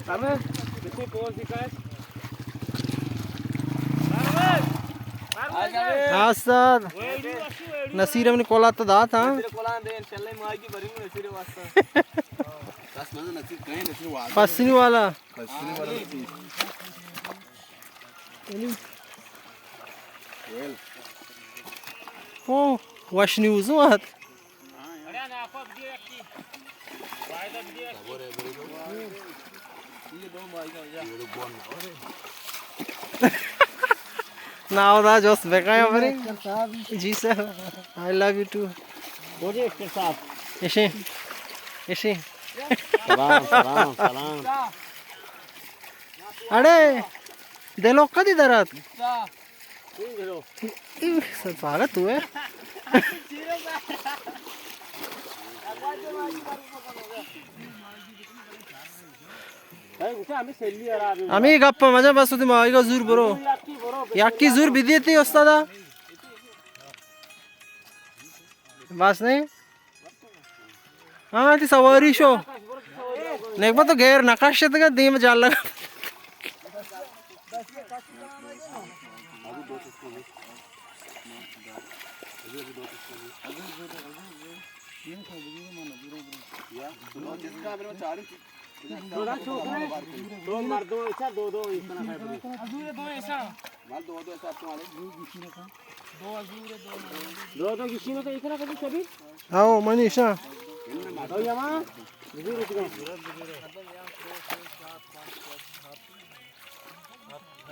अबे कितनी पोज दिखाए हाँ सर नसीर हमने कोला तो दा था पसनी वाला ओ वश न्यूज़ हुआ Now that just became जी sir I love you too बोलिए इसके साथ इसे सलाम सलाम सलाम अरे दिलो कदी दरात इन सर पागल तू है आम्ही गप्पा मजा बस होती माईगा जूर बरो याकी जूर बिदीती उस्तादा बस नहीं हाँ ती सवारी शो नेक तो गैर नकाश का दी में जाल लगा दो मार दो ऐसा दो दो इस तरह है अजूरे दो ऐसा मार दो दो ऐसा तुम्हारे दो अजूरे दो दो किसी में तो इतना कभी सभी आओ मनीषा दो यमा अजूरे